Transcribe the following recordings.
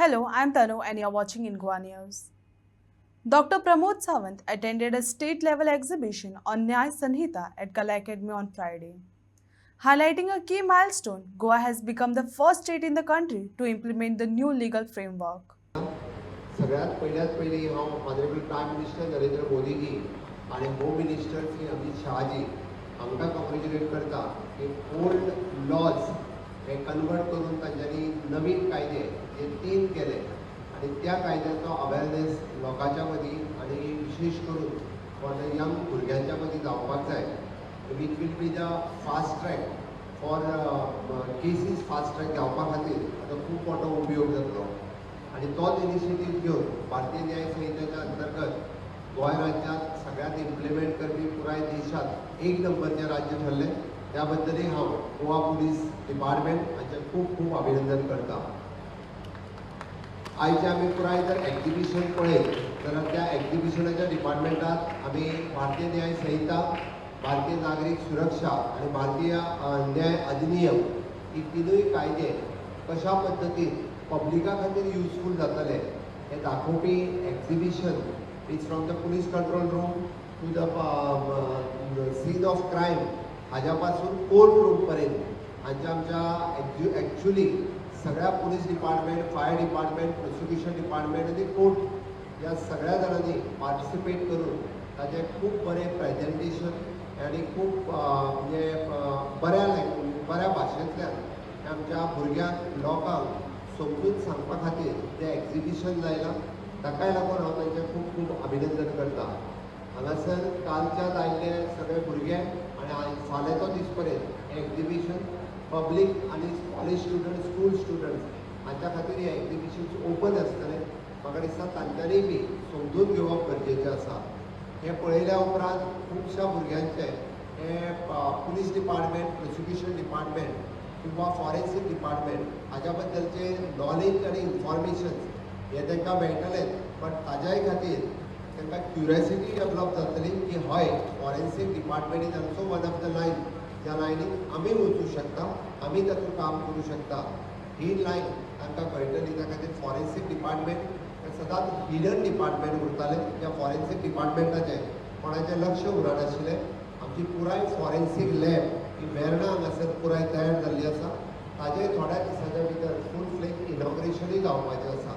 Hello, I'm Tanu and you're watching Ingwa News. Dr. Pramod Sawant attended a state level exhibition on Nyay Sanhita at Kala Academy on Friday. Highlighting a key milestone, Goa has become the first state in the country to implement the new legal framework. सगळ्यात पयली हांव honourable prime minister Narendra Modiji आणि home minister Shri Amit Shahji हांकां congratulate करता की old lodge हे convert करून तांच्यांनी नवीन कायदे हे 3 केले आणि त्या कायद्याचो अवेरनेस लोकांच्या मदीं आणि विशेष करून फॉर द यंग भुरग्यांच्या मदीं जावपाक जाय वीच will be the fast track for cases fast track जावपा खातीर हाचो खूब मोठो उपयोग जातलो आणि तोच इनिशिएटीव घेऊन भारतीय न्याय संहितेच्या अंतर्गत गोंय राज्यात सगळ्यात इम्प्लिमेंट करपी पुराय देशात 1 नंबरचें राज्य ठरले त्याबद्दलय हांव गोवा पुलीस डिपार्टमेंट हांचें खूब खूब अभिनंदन करता. आयचे आमी पुराय जर एक्झिबिशन पळयत जाल्यार त्या एक्झिबिशनाच्या डिपार्टमेंटात आमी भारतीय न्याय संहिता, भारतीय नागरीक सुरक्षा आणि भारतीय न्याय अधिनियम ही तिनूय कायदे कशा पद्दतीन पब्लिका खातीर युजफूल जातले हे दाखोवपी exhibition is from the police control room to the scene of crime हाज्या पासून कोर्ट रूम पर्यंत आमच्या एक्च्युली सगळ्या police department, fire department, prosecution department आणि कोर्ट या सगळ्या जाणांनी पार्टिसिपेट करून ताचें खूब बरें प्रेजेंटेशन आनी खूब म्हणजे बऱ्या भाशेंतल्यान आमच्या भुरग्यांक लोकांक समजून सांगपा खातीर तें एक्झिबिशन लायलां ताकाय लागून हांव तांचें खूब खूब अभिनंदन करता. हांगासर कालच्यान आयिल्ले सगळे भुरगे आनी फाल्यांचो दीस पर्यंत हें एक्झिबिशन पब्लीक आनी कॉलेज स्टुडंट, स्कूल स्टुडंट्स हांच्या खातीर हें एक्झिबिशन ओपन आसतलें. म्हाका दिसता तांच्यांनी बी समजून घेवप गरजेचें आसा. हें पळयल्या उपरांत खुबश्या भुरग्यांचे हे पुलीस डिपार्टमेंट, प्रोसिक्युशन डिपार्टमेंट किंवा फॉरेन्सीक डिपार्टमेंट हाज्या बद्दलचे नॉलेज आणि इन्फॉर्मेशन हे तांकां मेळटलें बट ताज्याय खातीर तांकां क्युरियोसिटी डेवलप जातली की हय forensic department is also one of the line ज्या लायनीक आमी वचूं शकता, आमी तातूंत काम करूं शकता. ही लायन तांकां कळटली. त्या खातीर फॉरेन्सीक डिपार्टमेंट सदांच हिडन डिपार्टमेंट उरतालें. त्या फॉरेन्सीक डिपार्टमेंटाचें कोणाचें लक्ष उरनाशिल्लें. आमची पुराय फॉरेन्सीक लॅब ही वेर्णा हांगासर पुराय तयार जाल्ली आसा. ताजेय थोड्या दिसांच्या भितर फूल फ्लेज इनॉग्रेशनूय जावपाचें आसा.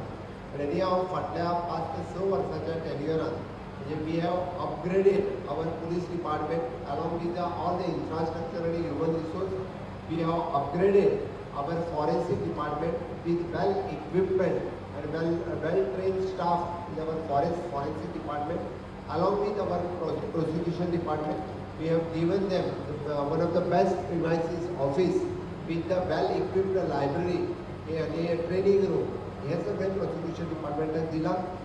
आनी हांव फाटल्या 5 ते 6 वर्सांच्या टेन्युअरांत म्हणजे we have upgraded our police department along with all the infrastructure आनी human resource. We have upgraded our forensic department with well equipment and well trained staff in our forensic department along with our prosecution department. We have given them one of the best premises office with the well equipped library and a training room. हे सगळे prosecution डिपार्टमेंटान दिला